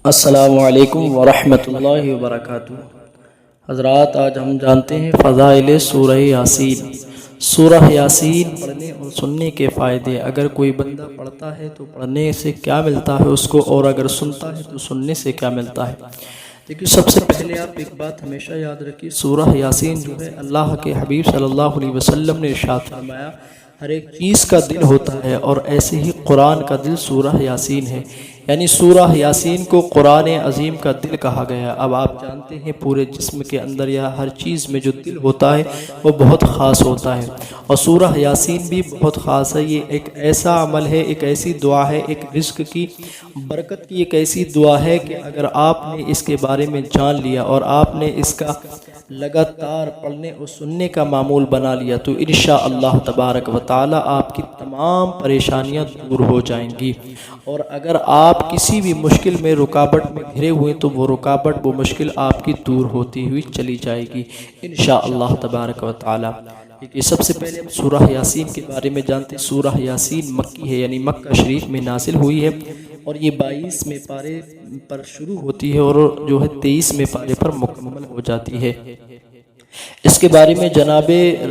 السلام علیکم ورحمۃ اللہ وبرکاتہ۔ حضرات، آج ہم جانتے ہیں فضائل سورہ یاسین۔ سورہ یاسین پڑھنے اور سننے کے فائدے۔ اگر کوئی بندہ پڑھتا ہے تو پڑھنے سے کیا ملتا ہے اس کو، اور اگر سنتا ہے تو سننے سے کیا ملتا ہے۔ دیکھیے، سب سے پہلے آپ ایک بات ہمیشہ یاد رکھیے، سورہ یاسین جو ہے اللہ کے حبیب صلی اللہ علیہ وسلم نے ارشاد فرمایا ہر ایک چیز کا دل ہوتا ہے، اور ایسے ہی قرآن کا دل سورہ یاسین ہے، یعنی سورہ یاسین کو قرآن عظیم کا دل کہا گیا۔ اب آپ جانتے ہیں پورے جسم کے اندر یا ہر چیز میں جو دل ہوتا ہے وہ بہت خاص ہوتا ہے، اور سورہ یاسین بھی بہت خاص ہے۔ یہ ایک ایسا عمل ہے، ایک ایسی دعا ہے، ایک رزق کی برکت کی ایک ایسی دعا ہے کہ اگر آپ نے اس کے بارے میں جان لیا اور آپ نے اس کا لگاتار پڑھنے اور سننے کا معمول بنا لیا تو انشاءاللہ تبارک و تعالی آپ کی تمام پریشانیاں دور ہو جائیں گی۔ اور اگر آپ کسی بھی مشکل میں رکاوٹ میں گھرے ہوئے تو وہ رکاوٹ، وہ مشکل آپ کی دور ہوتی ہوئی چلی جائے گی انشاءاللہ تبارک و تعالی۔ یہ سب سے پہلے ہم سورہ یاسین کے بارے میں جانتے ہیں۔ سورہ یاسین مکی ہے، یعنی مکہ شریف میں نازل ہوئی ہے، اور یہ 22ویں پارے پر شروع ہوتی ہے اور جو ہے 23ویں پارے پر مکمل ہو جاتی ہے۔ اس کے بارے میں جناب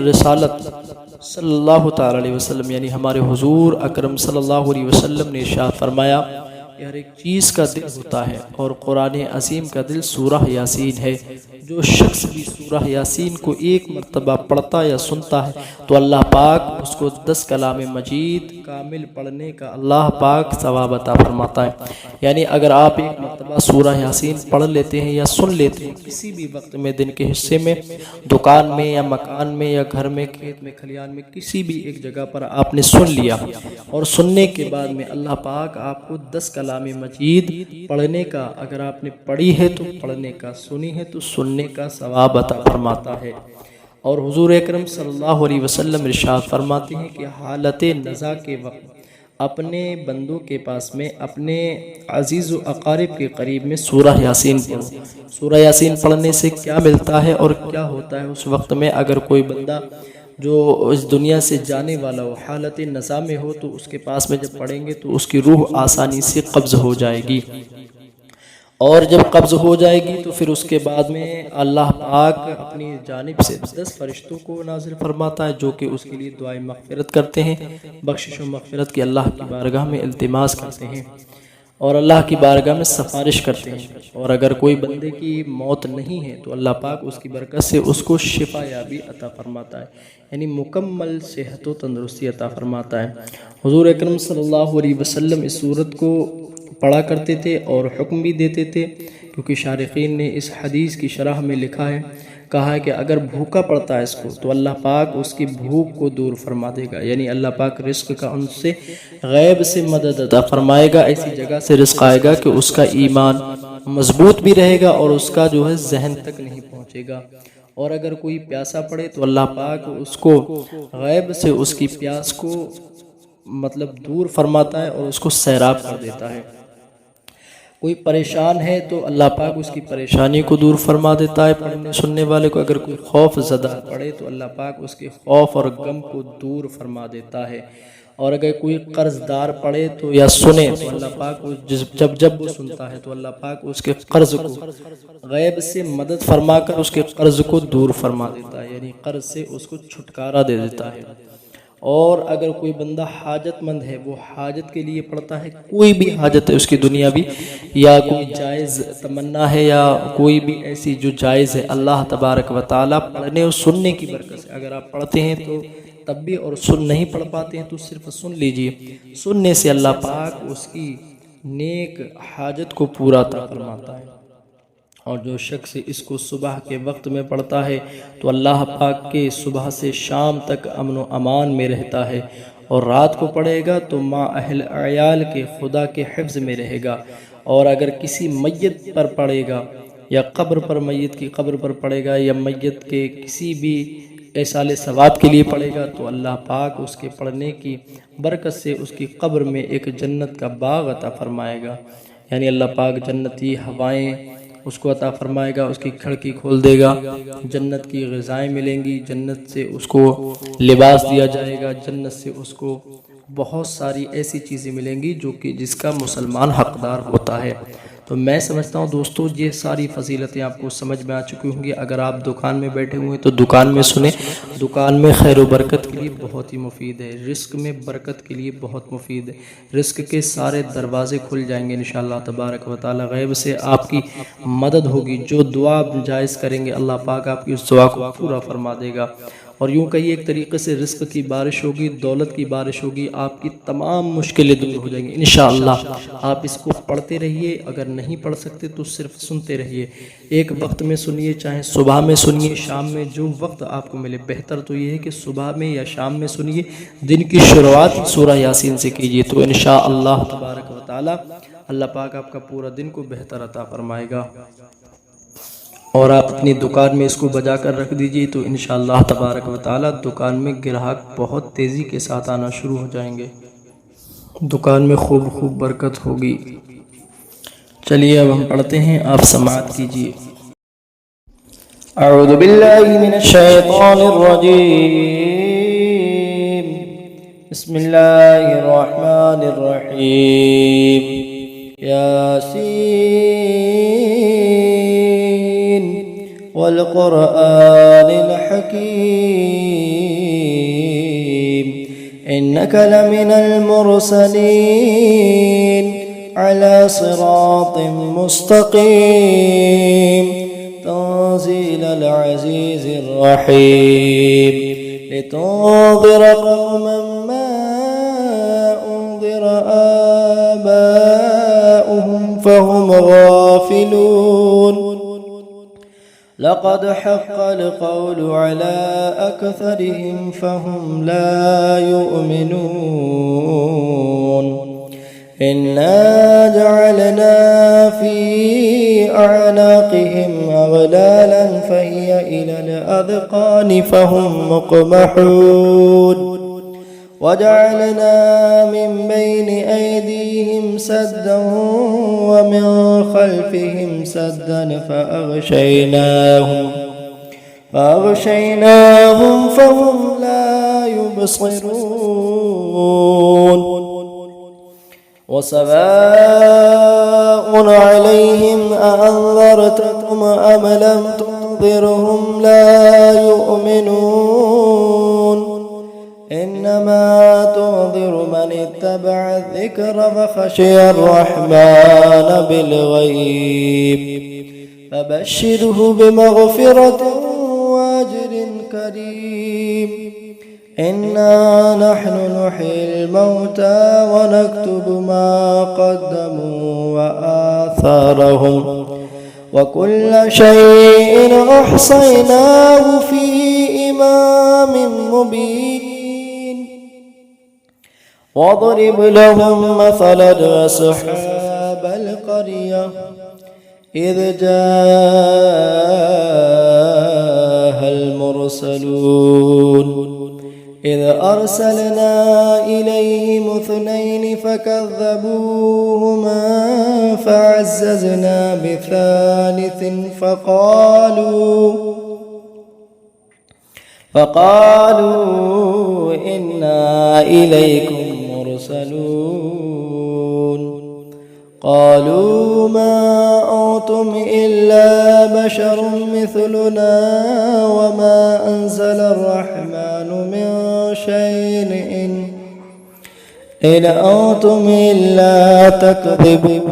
رسالت صلی اللہ تعالی علیہ وسلم، یعنی ہمارے حضور اکرم صلی اللہ علیہ وسلم نے ارشاد فرمایا کہ ہر ایک چیز کا دل ہوتا ہے، اور قرآن عظیم کا دل سورہ یاسین ہے۔ جو شخص بھی سورہ یاسین کو ایک مرتبہ پڑھتا یا سنتا ہے تو اللہ پاک اس کو 10 کلام مجید کامل پڑھنے کا اللہ پاک ثواب عطا فرماتا ہے۔ یعنی اگر آپ ایک مرتبہ سورہ یاسین پڑھ لیتے ہیں یا سن لیتے ہیں کسی بھی وقت میں، دن کے حصے میں، دکان میں یا مکان میں یا گھر میں، کھیت میں، کھلیان میں، کسی بھی ایک جگہ پر آپ نے سن لیا، اور سننے کے بعد میں اللہ پاک آپ کو 10 کلام مجید پڑھنے کا، اگر آپ نے پڑھی ہے تو پڑھنے کا، سنی ہے تو سننے کا ثواب عطا فرماتا ہے۔ اور حضور اکرم صلی اللہ علیہ وسلم ارشاد فرماتے ہیں کہ حالت نزا کے وقت اپنے بندوں کے پاس میں، اپنے عزیز و اقارب کے قریب میں سورہ یاسین پڑھو۔ سورہ یاسین پڑھنے سے کیا ملتا ہے اور کیا ہوتا ہے اس وقت میں؟ اگر کوئی بندہ جو اس دنیا سے جانے والا ہو، حالت نزا میں ہو، تو اس کے پاس میں جب پڑھیں گے تو اس کی روح آسانی سے قبض ہو جائے گی، اور جب قبض ہو جائے گی تو پھر اس کے بعد میں اللہ پاک اپنی جانب سے 10 فرشتوں کو نازل فرماتا ہے جو کہ اس کے لیے دعائیں مغفرت کرتے ہیں، بخشش و مغفرت کی اللہ کی بارگاہ میں التماس کرتے ہیں، اور اللہ کی بارگاہ میں سفارش کرتے ہیں۔ اور اگر کوئی بندے کی موت نہیں ہے تو اللہ پاک اس کی برکت سے اس کو شفا یابی عطا فرماتا ہے، یعنی مکمل صحت و تندرستی عطا فرماتا ہے۔ حضور اکرم صلی اللہ علیہ وسلم اس سورت کو پڑھا کرتے تھے اور حکم بھی دیتے تھے، کیونکہ شارحین نے اس حدیث کی شرح میں لکھا ہے، کہا ہے کہ اگر بھوکا پڑتا ہے اس کو تو اللہ پاک اس کی بھوک کو دور فرما دے گا، یعنی اللہ پاک رزق کا ان سے غیب سے مدد عطا فرمائے گا، ایسی جگہ سے رزق آئے گا کہ اس کا ایمان مضبوط بھی رہے گا اور اس کا جو ہے ذہن تک نہیں پہنچے گا۔ اور اگر کوئی پیاسا پڑے تو اللہ پاک اس کو غیب سے اس کی پیاس کو دور فرماتا ہے اور اس کو سیراب کر دیتا ہے۔ کوئی پریشان ہے تو اللہ پاک اس کی پریشانی کو دور فرما دیتا ہے پڑھنے سننے والے کو۔ اگر کوئی خوف زدہ پڑے تو اللہ پاک اس کے خوف اور غم کو دور فرما دیتا ہے۔ اور اگر کوئی قرض دار پڑے تو یا سنے تو اللہ پاک جب وہ سنتا ہے تو اللہ پاک اس کے قرض کو غیب سے مدد فرما کر اس کے قرض کو دور فرما دیتا ہے، یعنی قرض سے اس کو چھٹکارا دے دیتا ہے۔ اور اگر کوئی بندہ حاجت مند ہے، وہ حاجت کے لیے پڑھتا ہے، کوئی بھی حاجت ہے اس کی دنیاوی یا کوئی جائز تمنا ہے یا کوئی بھی ایسی جو جائز ہے، اللہ تبارک و تعالی پڑھنے اور سننے کی برکت سے اگر آپ پڑھتے ہیں تو تب بھی، اور نہیں پڑھ پاتے ہیں تو صرف سن لیجئے، سننے سے اللہ پاک اس کی نیک حاجت کو پورا عطا فرماتا ہے۔ اور جو شخص اس کو صبح کے وقت میں پڑھتا ہے تو اللہ پاک کے صبح سے شام تک امن و امان میں رہتا ہے، اور رات کو پڑھے گا تو ماں اہل عیال کے خدا کے حفظ میں رہے گا۔ اور اگر کسی میت پر پڑھے گا یا قبر پر، میت کی قبر پر پڑھے گا یا میت کے کسی بھی ایصال ثواب کے لیے پڑھے گا تو اللہ پاک اس کے پڑھنے کی برکت سے اس کی قبر میں ایک جنت کا باغ عطا فرمائے گا، یعنی اللہ پاک جنتی ہوائیں اس کو عطا فرمائے گا، اس کی کھڑکی کھول دے گا، جنت کی غذائیں ملیں گی، جنت سے اس کو لباس دیا جائے گا، جنت سے اس کو بہت ساری ایسی چیزیں ملیں گی جو کہ جس کا مسلمان حقدار ہوتا ہے۔ तो मैं समझता हूँ दोस्तों ये सारी फजीलतें आपको समझ में आ चुकी होंगी। अगर आप दुकान में बैठे हुए हैं तो दुकान में सुने, दुकान में खैर व बरकत के लिए बहुत ही मुफीद है, रिस्क में बरकत के लिए बहुत मुफीद है, रिस्क के सारे दरवाजे खुल जाएंगे इंशाअल्लाह तबारक व तआला। गैब से आपकी मदद होगी, जो दुआ आप जायज़ करेंगे अल्लाह पाक आपकी उस दुआ को पूरा फरमा देगा। और यूँ कहिए एक तरीक़े से रिस्क की बारिश होगी, दौलत की बारिश होगी, आपकी तमाम मुश्किलें दूर हो जाएंगी इंशाअल्लाह। आप इसको पढ़ते रहिए, अगर नहीं पढ़ सकते तो सिर्फ सुनते रहिए। एक वक्त में सुनिए, चाहे सुबह में सुनिए, शाम में, जो वक्त आपको मिले। बेहतर तो ये है कि सुबह में या शाम में सुनिए। दिन की शुरुआत सूरह यासीन से कीजिए तो इंशाअल्लाह तबारक व तआला अल्लाह पाक आपका पूरा दिन को बेहतर अता फरमाएगा। और आप अपनी दुकान में इसको बजा कर रख दीजिए तो इंशाअल्लाह तबारक व तआला दुकान में ग्राहक बहुत तेज़ी के साथ आना शुरू हो जाएंगे, दुकान में खूब खूब बरकत होगी। चलिए अब हम पढ़ते हैं, आप समाअत कीजिए। अऊज़ु बिल्लाहि मिनश शैतानिर रजीम, बिस्मिल्लाहिर रहमानिर रहीम। यासीन वल क़ुरआनिल हकीम, इन्नका लमिनल मुरसलीन अला सिरातिम मुस्तक़ीम, तंज़ीलल अज़ीज़िर रहीम, लितुन्ज़िर क़ौमन मा उन्ज़िर आबाउहुम फहुम गाफ़िलून, लक़द हक़्क़ल क़ौलु अला अक्सरिहिम फहुम ला युमिनून। इन्ना जअलना फ़ी अअनाक़िहिम अग़लालन फ़हिय इलल अज़क़ानि फ़हुम मुक़महून, वजअलना मिन बैनि ऐदीहिम सद्दन वमिन ख़ल्फ़िहिम सद्दन फ़अग़शयनाहुम फ़हुम ला युबसिरून। वसवाअ अलैहिम अअन्ज़रतहुम अम लम तुन्ज़िरहुम ला युमिनून। इन्नमा तुन्ज़िरु मन इत्तबअ अज़्ज़िक्र वख़शिय अर्रहमान बिलग़ैब, फबश्शिरहु बिमग़फ़िरतिन वअज्रिन करीम। इन्ना नहनु नुह्यिल मौता वनक्तुबु मा क़द्दमू वआथारहुम वकुल्ल शैइन अहसयनाहु फ़ी इमामिन मुबीन। वضرب लहुम मसलन अस्हाबल क़रिया इज़ जाअल मुरसलून, إذ أرسلنا إليهم اثنين فكذبوهما فعززنا بثالث فقالوا إنا إليكم مرسلون. قالوا ما أنتم إلا بشر مثلنا وما أنزل الرحمن من شيء إن أنتم إلا تكذبون.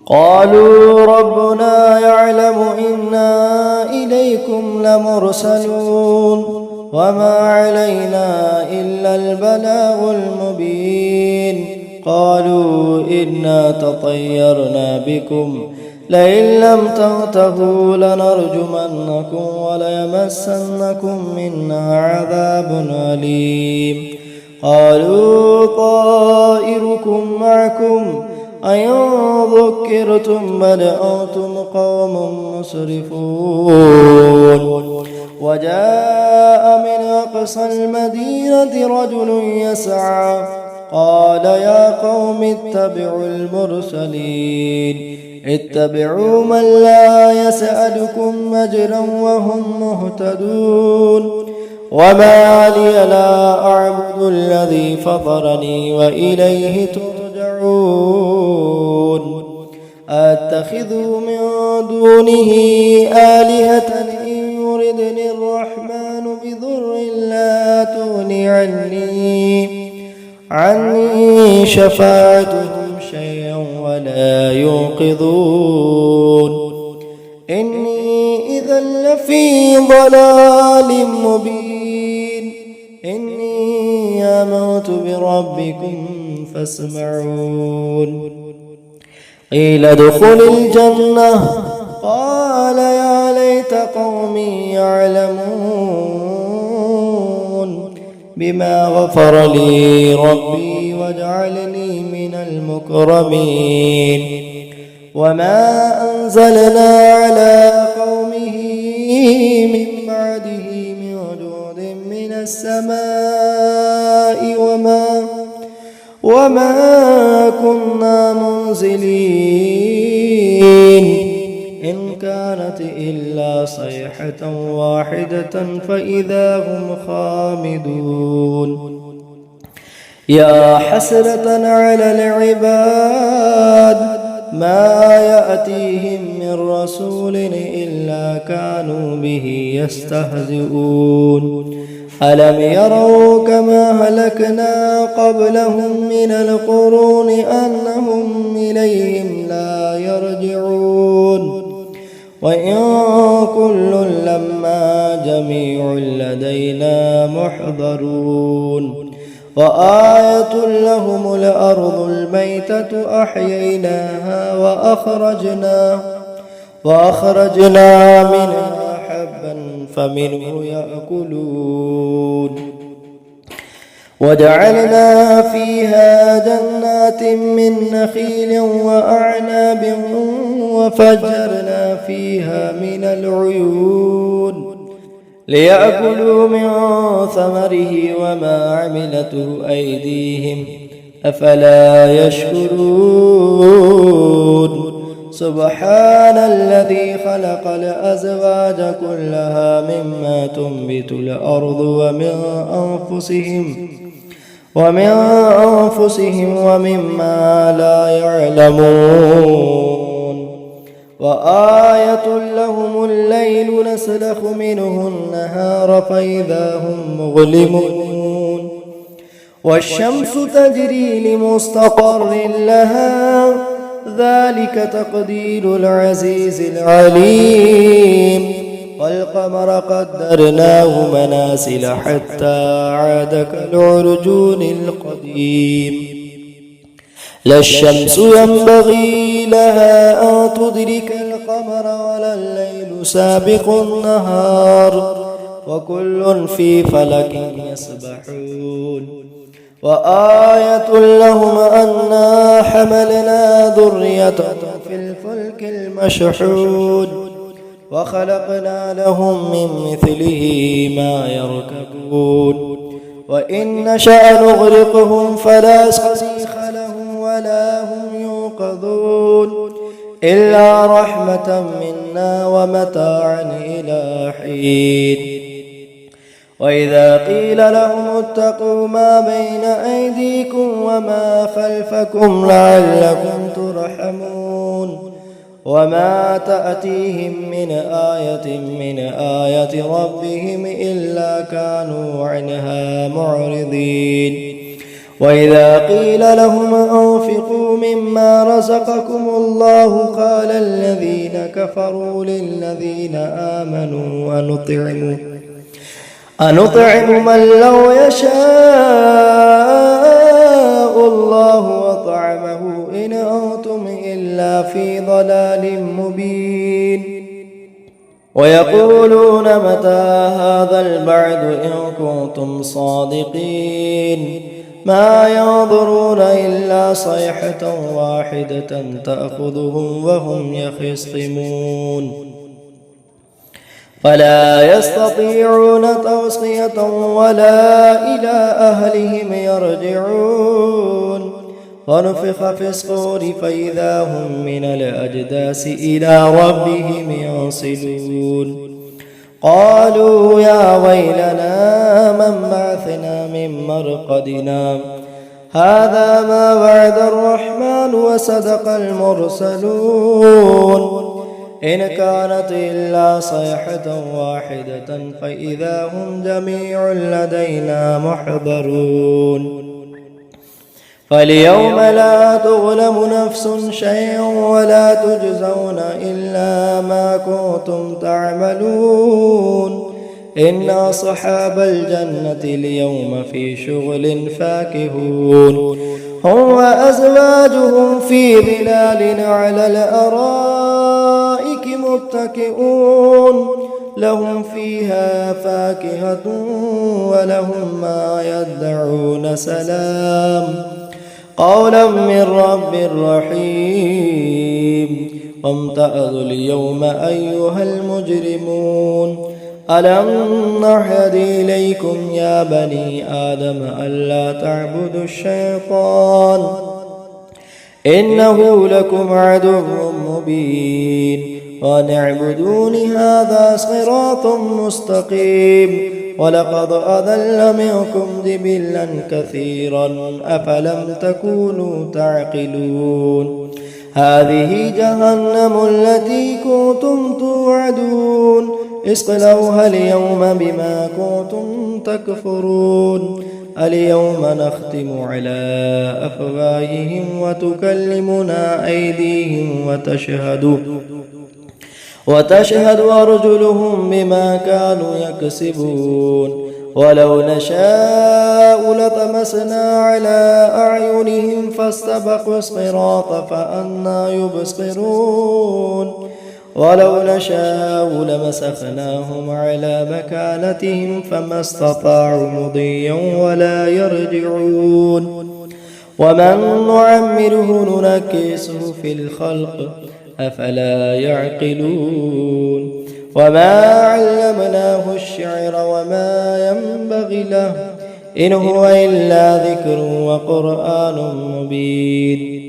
قالوا ربنا يعلم إنا إليكم لمرسلون وما علينا إلا البلاغ المبين. قالوا إنا تطيرنا بكم لئن لم تنتهوا لنرجمنكم وليمسنكم منا عذاب أليم. قالوا طائركم معكم أئن ذكرتم بل أنتم قوم مسرفون. وجاء من أقصى المدينة رجل يسعى قال يا قوم اتبعوا المرسلين اتبعوا من لا يسألكم أجرا وهم مهتدون. وما لي لا أعبد الذي فطرني وإليه ترجعون. أتخذ من دونه آلهة إن يردني الرحمن بضر لا تغني عني شفاعتهم شيئا ولا ينقذون إني إذا لفي ضلال مبين إني آمنت بربكم فاسمعون قيل ادخل الجنة قال يا ليت قومي يعلمون بما غفر لي ربي وجعلني من المكرمين وما أنزلنا على قومه من بعده من جود من السماء وما كنا منزلين إن كانت إلا صيحة واحدة فإذا هم خامدون يا حسرة على العباد ما يأتيهم من رسول إلا كانوا به يستهزئون ألم يروا كما هلكنا قبلهم من القرون أنهم إليهم لا يرجعون وإن كل لما جميع لدينا محضرون وآية لهم الأرض الميتة أحييناها وأخرجنا منها حبا فمنه يأكلون وجعلنا فيها جنات من نخيل وأعناب وفجرنا فيها من العيون ليأكلوا من ثمره وما عملته أيديهم أفلا يشكرون سبحان الذي خلق الأزواج كلها مما تنبت الأرض ومن أنفسهم ومما لا يعلمون وآية لهم الليل نسلخ منه النهار فإذا هم مظلمون والشمس تجري لمستقر لها ذلك تقدير العزيز العليم والقمر قدرناه منازل حتى عاد كالعرجون القديم لا الشمس ينبغي لها أن تدرك القمر ولا الليل سابق النهار وكل في فلك يسبحون وآية لهم أنا حملنا ذريتهم في الفلك المشحون وخلقنا لهم من مثله ما يركبون وإن نشأ نغرقهم فلا صريخ لهم ولا هم ينقذون إلا رحمة منا ومتاعا إلى حين وإذا قيل لهم اتقوا ما بين أيديكم وما خلفكم لعلكم ترحمون وما تأتيهم من آية من آيات ربهم إلا كانوا عنها معرضين وإذا قيل لهم أنفقوا مما رزقكم الله قال الذين كفروا للذين آمنوا أنطعم من لو يشاء الله وطعمه إن أنتم إلا في ضلال مبين ويقولون متى هذا البعد إن كنتم صادقين ما ينظرون إلا صيحة واحدة تأخذهم وهم يخصمون فلا يستطيعون توصية ولا إلى أهلهم يرجعون ونفخ في الصور فإذا هم من الأجداث إلى ربهم ينسلون قالوا يا ويلنا من بعثنا من مرقدنا هذا ما وعد الرحمن وصدق المرسلون إن كانت إلا صيحة واحدة فإذا هم جميع لدينا محضرون فاليوم لا تظلم نفس شيئا ولا تجزون إلا ما كنتم تعملون إن أصحاب الجنة اليوم في شغل فاكهون هم وأزواجهم في ظلال على الأرائك متكئون لهم فيها فاكهة ولهم ما يدعون سلام قولا من رب رحيم وامتازوا اليوم أيها المجرمون ألم نعهد إليكم يا بني آدم ألا تعبدوا الشيطان إنه لكم عدو مبين وأن اعبدوني هذا صراط مستقيم ولقد أضل منكم جبلا كثيرا أفلم تكونوا تعقلون هذه جهنم التي كنتم توعدون اصلوها اليوم بما كنتم تكفرون اليوم نختم على أفواههم وتكلمنا أيديهم وتشهد أرجلهم بما كانوا يكسبون ولو نشاء لطمسنا على أعينهم فاستبقوا الصراط فأنى يبصرون ولو نشاء لمسخناهم على مكانتهم فما استطاعوا مضيا ولا يرجعون ومن نعمره ننكسه في الخلق أفلا يعقلون وما علمناه الشعر وما ينبغي له إن هو إلا ذكر وقرآن مبين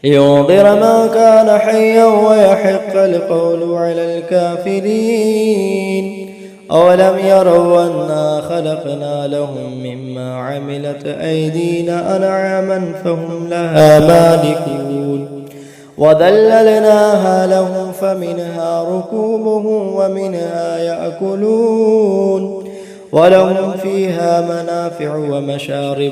لينذر من كان حيا ويحق القول على الكافرين أولم يروا أنا خلقنا لهم مما عملت أيدينا أنعاما فهم لها مالكون وذللناها لهم فمنها ركوبهم ومنها يأكلون ولهم فيها منافع ومشارب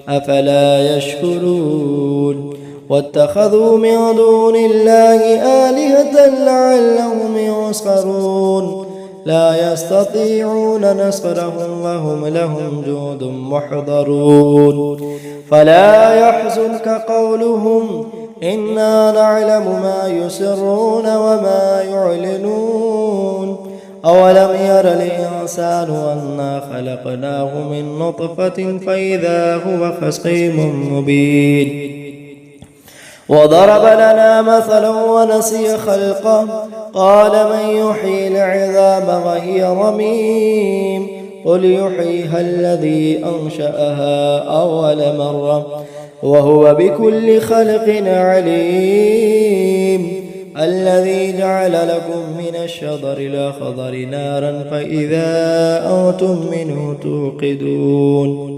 أفلا يشكرون واتخذوا من دون الله آلهة لعلهم ينصرون لا يستطيعون نصرهم وهم لهم جند محضرون فلا يحزنك قولهم إنا نعلم ما يسرون وما يعلنون أولم ير الإنسان أنا خلقناه من نطفة فإذا هو خصيم مبين وضرب لنا مثلا ونسي خلقه قال من يحيي العظام وهي رميم قل يحييها الذي أنشأها أول مرة وهو بكل خلق عليم الذي جعل لكم من الشجر الأخضر نارا فإذا أنتم منه توقدون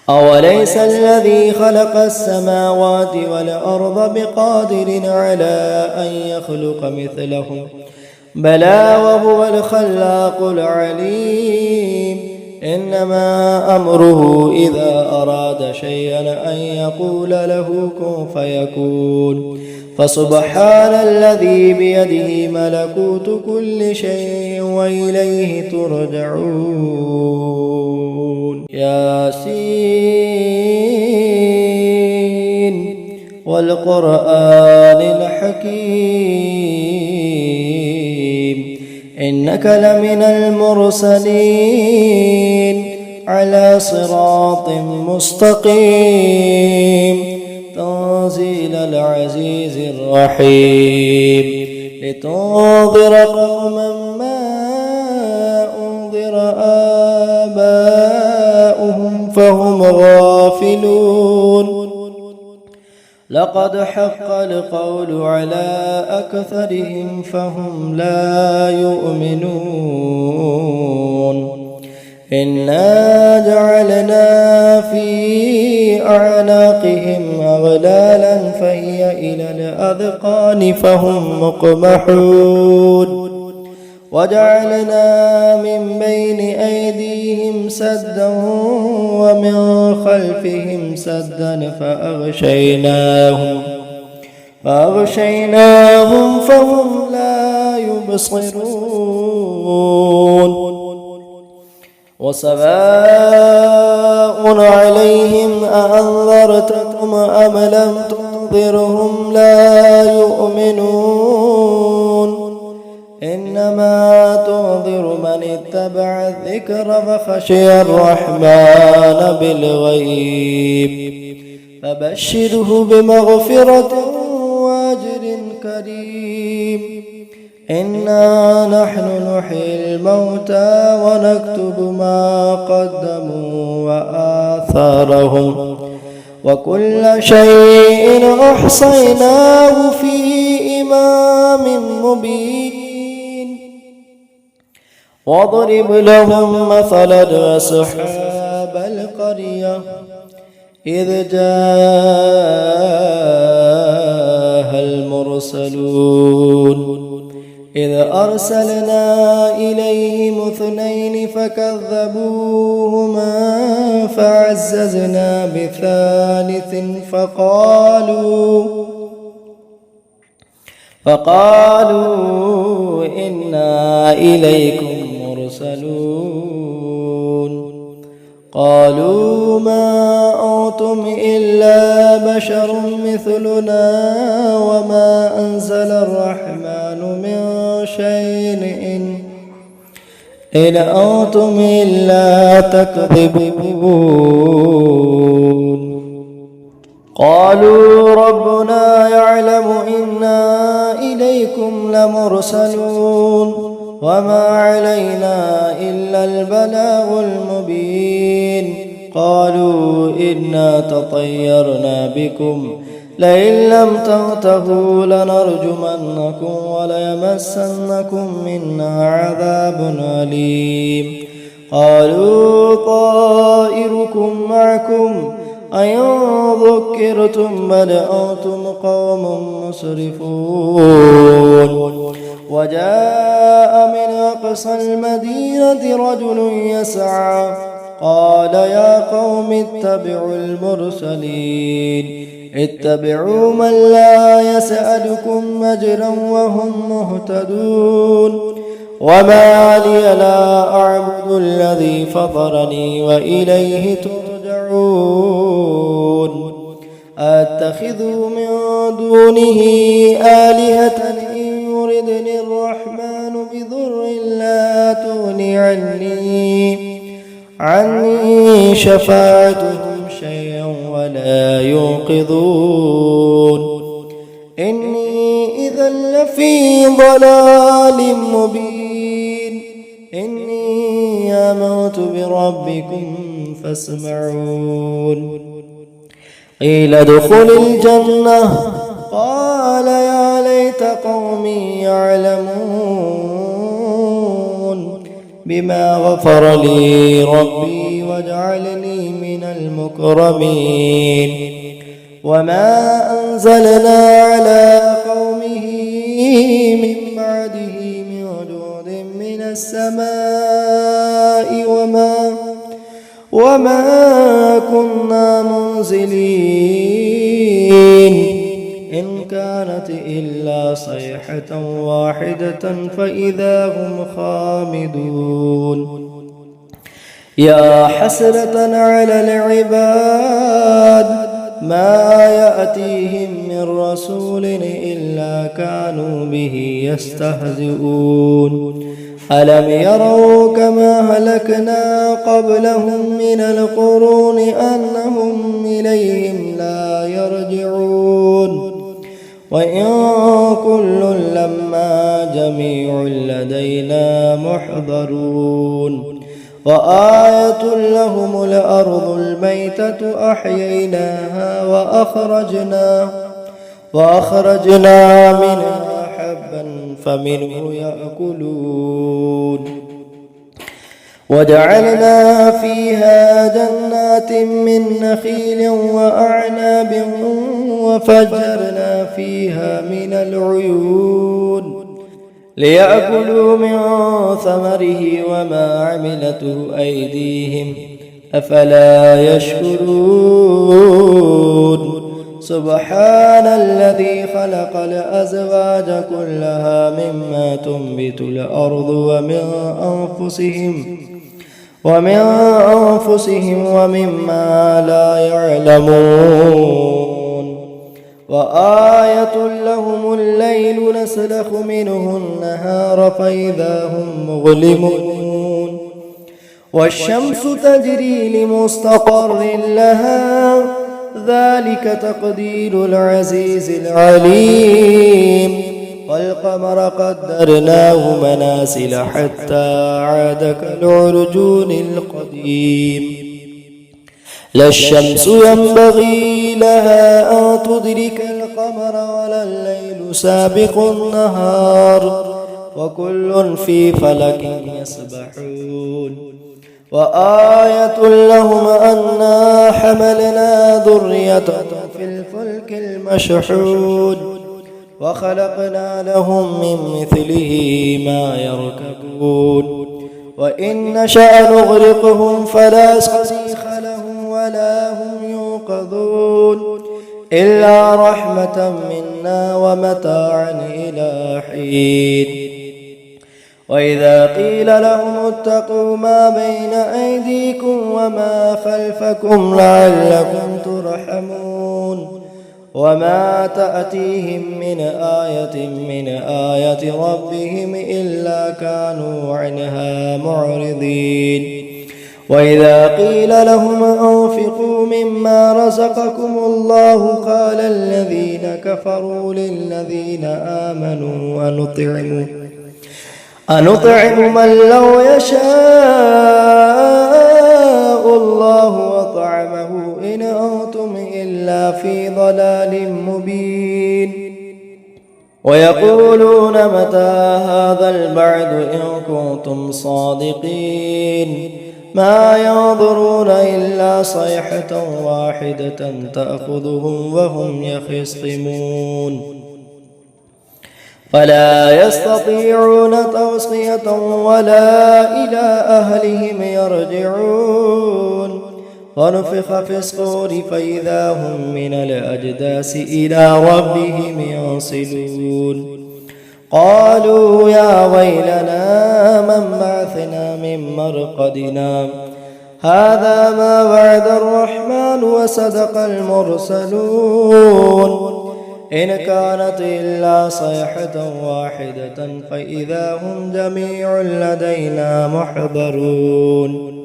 أوليس الذي خلق السماوات والأرض بقادر على أن يخلق مثلهم بلى وهو الخلاق العليم إنما أمره إذا أراد شيئا أن يقول له كن فيكون فسبحان الذي بيده ملكوت كل شيء وإليه ترجعون ياسين والقرآن الحكيم إنك لمن المرسلين على صراط مستقيم تنزيل العزيز الرحيم لتنذر قوما ما أنذر آباؤهم فهم غافلون لقد حق القول على أكثرهم فهم لا يؤمنون إنا جعلنا في أعناقهم أغلالا فهي إلى الأذقان فهم مقمحون وجعلنا من بين أيديهم سدا ومن خلفهم سدا فأغشيناهم فهم لا يبصرون وسواء عليهم أأنذرتهم أم لم تنذرهم لا يؤمنون إنما تنذر من اتبع الذكر فخشي الرحمن بالغيب فبشره بمغفرة وأجر كريم إنا نحن نحيي الموتى ونكتب ما قدموا وآثارهم وكل شيء أحصيناه في إمام مبين واضرب لهم مثلا أصحاب القرية إذ جاءها المرسلون إذ أرسلنا إليهم اثنين فكذبوهما فعززنا بثالث فقالوا إنا إليكم مرسلون قالوا ما أنتم إلا بشر مثلنا وما أنزل الرحمن من شيء إن أنتم إلا تكذبون قالوا ربنا يعلم إنا إليكم لمرسلون وما علينا إلا البلاغ المبين قالوا إنا تطيرنا بكم لئن لم تنتهوا لنرجمنكم وليمسنكم منا عذاب أليم قالوا طائركم معكم أئن ذكرتم بل أنتم قوم مسرفون وجاء من أقصى المدينة رجل يسعى قال يا قوم اتبعوا المرسلين اتبعوا من لا يسألكم أجرا وهم مهتدون وما لي لا أعبد الذي فطرني وإليه ترجعون أتخذ من دونه آلهة إن يردني الرحمن بضر لا تغني عني شفاعتهم شيئا ولا ينقذون إني إذا لفي ضلال مبين إني آمنت بربكم فاسمعون قيل ادخل الجنة قال يا ليت قومي يعلمون بما غفر لي ربي وجعلني من المكرمين وما أنزلنا على قومه من بعده من جود من السماء وما كنا منزلين إن كانت إلا صيحة واحدة فإذا هم خامدون يا حسرة على العباد ما يأتيهم من رسول إلا كانوا به يستهزئون ألم يروا كما هلكنا قبلهم من القرون أنهم إليهم لا يرجعون وإن كل لما جميع لدينا محضرون وآية لهم الأرض الميتة أحييناها وأخرجنا منها حبا فمنه يأكلون وجعلنا فيها جنات من نخيل وأعناب وفجرنا فيها من العيون ليأكلوا من ثمره وما عملته أيديهم أفلا يشكرون سبحان الذي خلق الأزواج كلها مما تنبت الأرض ومن أنفسهم ومما لا يعلمون وآية لهم الليل نسلخ منه النهار فإذا هم مظلمون والشمس تجري لمستقر لها ذلك تقدير العزيز العليم والقمر قدرناه منازل حتى عاد كالعرجون القديم لا الشمس ينبغي لها أن تدرك القمر ولا الليل سابق النهار وكل في فلك يسبحون وآية لهم أنا حملنا ذريتهم في الفلك المشحون وخلقنا لهم من مثله ما يركبون وإن نشأ نغرقهم فلا صريخ لهم ولا هم يوقظون إلا رحمة منا ومتاعا إلى حين وإذا قيل لهم اتقوا ما بين أيديكم وما خلفكم لعلكم ترحمون وما تأتيهم من آية ربهم إلا كانوا عنها معرضين وإذا قيل لهم أنفقوا مما رزقكم الله قال الذين كفروا للذين آمنوا أنطعم من لو يشاء الله وطعمه إن أنتم إلا في ضلال مبين ويقولون متى هذا البعد إن كنتم صادقين ما ينظرون إلا صيحة واحدة تأخذهم وهم يخصمون فلا يستطيعون توصية ولا إلى أهلهم يرجعون ونفخ في الصور فإذا هم من الأجداث إلى ربهم ينسلون قالوا يا ويلنا من بعثنا من مرقدنا هذا ما وعد الرحمن وصدق المرسلون إن كانت إلا صيحة واحدة فإذا هم جميع لدينا محضرون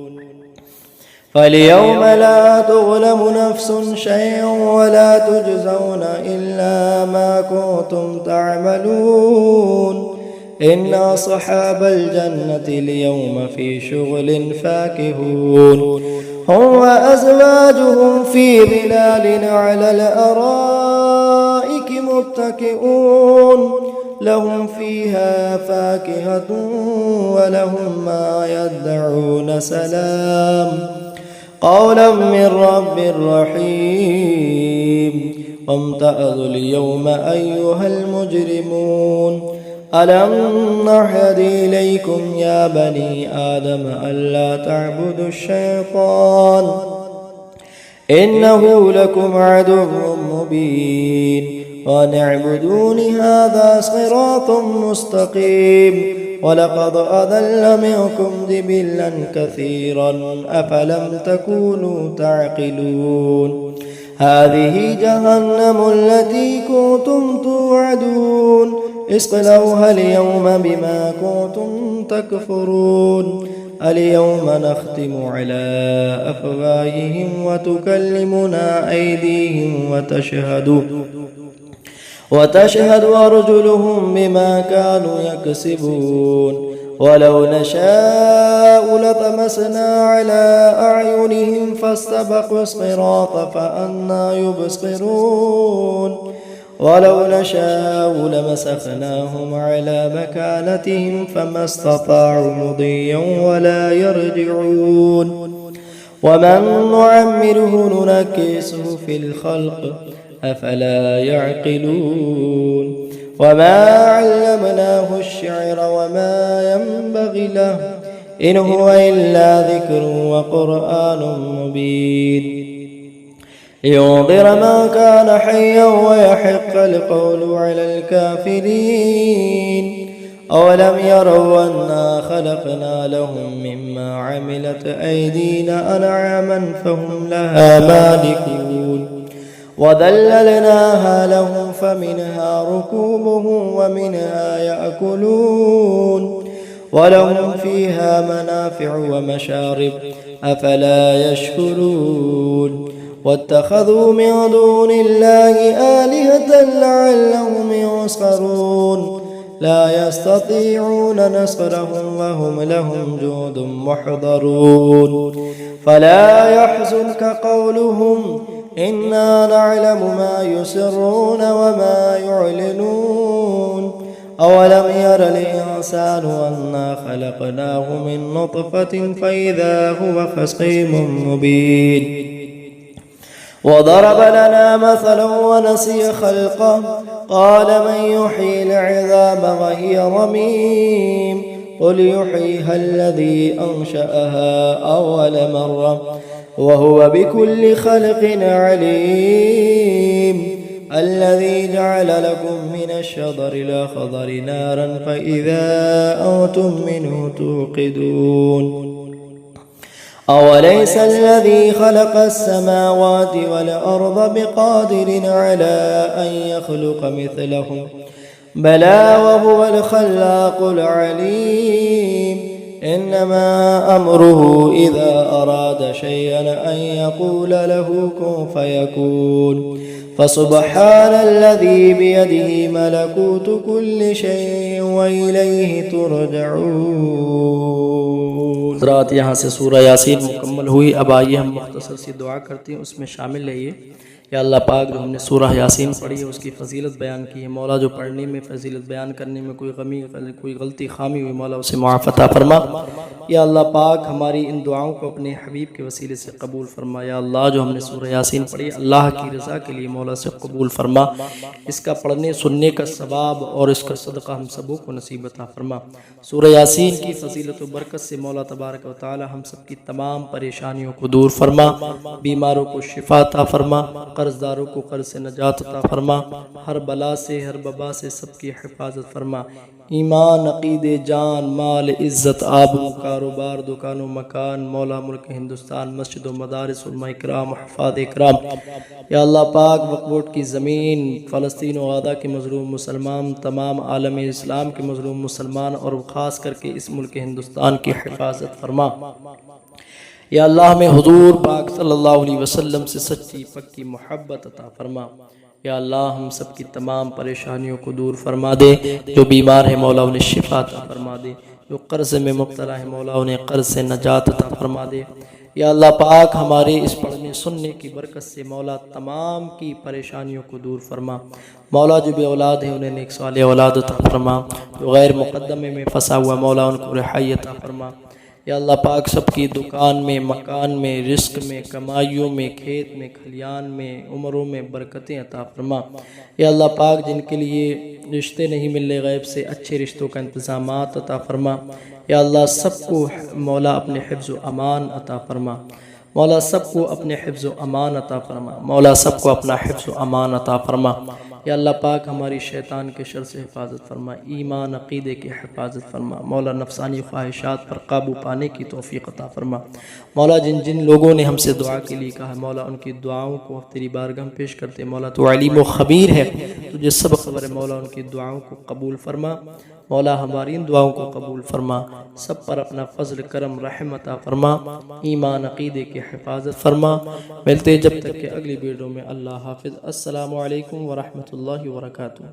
فاليوم لا تظلم نفس شيئا ولا تجزون إلا ما كنتم تعملون إن أصحاب الجنة اليوم في شغل فاكهون هم وأزواجهم في ظلال على الأرائك متكئون لهم فيها فاكهة ولهم ما يدعون سلام قولا من رب رحيم وامتأذوا اليوم أيها المجرمون ألم نعهد إليكم يا بني آدم ألا تعبدوا الشيطان إنه لكم عدو مبين وأن اعبدوني هذا صراط مستقيم ولقد أضل منكم جبلا كثيرا أفلم تكونوا تعقلون هذه جهنم التي كنتم توعدون اصلوها اليوم بما كنتم تكفرون اليوم نختم على أفواههم وتكلمنا أيديهم وتشهد أرجلهم بما كانوا يكسبون ولو نشاء لطمسنا على أعينهم فاستبقوا الصراط فأنى يبصرون ولو نشاء لمسخناهم على مكانتهم فما استطاعوا مضيا ولا يرجعون ومن نعمره ننكسه في الخلق أفلا يعقلون وما علمناه الشعر وما ينبغي له إن هو إلا ذكر وقرآن مبين لينذر من كان حيا ويحق القول على الكافرين أولم يروا أنا خلقنا لهم مما عملت أيدينا أنعاما فهم لها مالكون وذللناها لهم فمنها ركوبهم ومنها يأكلون ولهم فيها منافع ومشارب أفلا يشكرون واتخذوا من دون الله آلهة لعلهم ينصرون لا يستطيعون نصرهم وهم لهم جند محضرون فلا يحزنك قولهم إنا نعلم ما يسرون وما يعلنون أولم ير الإنسان أنا خلقناه من نطفة فإذا هو خصيم مبين وضرب لنا مثلا ونسي خلقه قال من يحيي العظام وهي رميم قل يحييها الذي أنشأها أول مرة وهو بكل خلق عليم الذي جعل لكم من الشجر الأخضر نارا فإذا أنتم منه توقدون أوليس الذي خلق السماوات والأرض بقادر على أن يخلق مثلهم بلى وهو الخلاق العليم إنما أمره إذا أراد شيئا أن يقول له كن فيكون فسبحان الذي بيده ملكوت كل شيء وإليه ترجعون. حضرات یہاں سے سورہ یاسین مکمل ہوئی. اب آئیے ہم مختصر سی دعا کرتے ہیں, اس میں شامل رہیے. یا اللہ پاک جو ہم نے سورہ یاسین پڑھی ہے اس کی فضیلت بیان کی ہے, مولا جو پڑھنے میں فضیلت بیان کرنے میں کوئی غلطی خامی ہوئی مولا اسے معاف عطا فرما. یا اللہ پاک ہماری ان دعاؤں کو اپنے حبیب کے وسیلے سے قبول فرما. یا اللہ جو ہم نے سورہ یاسین پڑھی اللہ کی رضا کے لیے مولا سے قبول فرما. اس کا پڑھنے سننے کا ثواب اور اس کا صدقہ ہم سبوں کو نصیب عطا فرما. سورہ یاسین کی فضیلت و برکت سے مولا تبارک و تعالی ہم سب کی تمام پریشانیوں کو دور فرما, بیماروں کو شفا عطا فرما, قرض داروں کو قرض سے نجات عطا فرما, ہر بلا سے ہر وبا سے سب کی حفاظت فرما. ایمان, عقیدے, جان, مال, عزت, آبرو, کاروبار, دکان و مکان, مولا ملک ہندوستان, مسجد و مدارس, علماء اکرام, حفاظ اکرام. یا اللہ پاک وقف بورڈ کی زمین, فلسطین و غزہ کے مظلوم مسلمان, تمام عالم اسلام کے مظلوم مسلمان اور خاص کر کے اس ملک ہندوستان کی حفاظت فرما. یا اللہ ہمیں حضور پاک صلی اللہ علیہ وسلم سے سچی پکی محبت عطا فرما. یا اللہ ہم سب کی تمام پریشانیوں کو دور فرما دے. جو بیمار ہے مولا انہیں شفا عطا فرما دے, جو قرض میں مبتلا ہے مولا انہیں قرض سے نجات عطا فرما دے. یا اللہ پاک ہمارے اس پڑھنے سننے کی برکت سے مولا تمام کی پریشانیوں کو دور فرما. مولا جو بے اولاد ہے انہیں نیک صالح اولاد عطا فرما. جو غیر مقدمے میں پھنسا ہوا مولا ان کو رہائی عطا فرما. یا اللہ پاک سب کی دکان میں, مکان میں, رزق میں, کمائیوں میں, کھیت میں, کھلیان میں, عمروں میں برکتیں عطا فرما. یا اللہ پاک جن کے لیے رشتے نہیں مل رہے غیب سے اچھے رشتوں کا انتظامات عطا فرما. یا اللہ سب کو مولا اپنے حفظ و امان عطا فرما. مولا سب کو اپنے حفظ و امان عطا فرما. مولا سب کو اپنا حفظ و امان عطا فرما. یا اللہ پاک ہماری شیطان کے شر سے حفاظت فرما, ایمان عقیدے کی حفاظت فرما. مولا نفسانی خواہشات پر قابو پانے کی توفیق عطا فرما. مولا جن جن لوگوں نے ہم سے دعا کے لیے کہا مولا ان کی دعاؤں کو تیری بارگاہ میں پیش کرتے. مولا تو علیم و خبیر ہے, تجھے سب خبر ہے. مولا ان کی دعاؤں کو قبول فرما. مولا ہماری ان دعاؤں کو قبول فرما. سب پر اپنا فضل کرم رحم عطا فرما. ایمان عقیدے کی حفاظت فرما. ملتے جب تک کہ اگلی ویڈیو میں. اللہ حافظ. السلام علیکم ورحمۃ اللہ وبرکاتہ.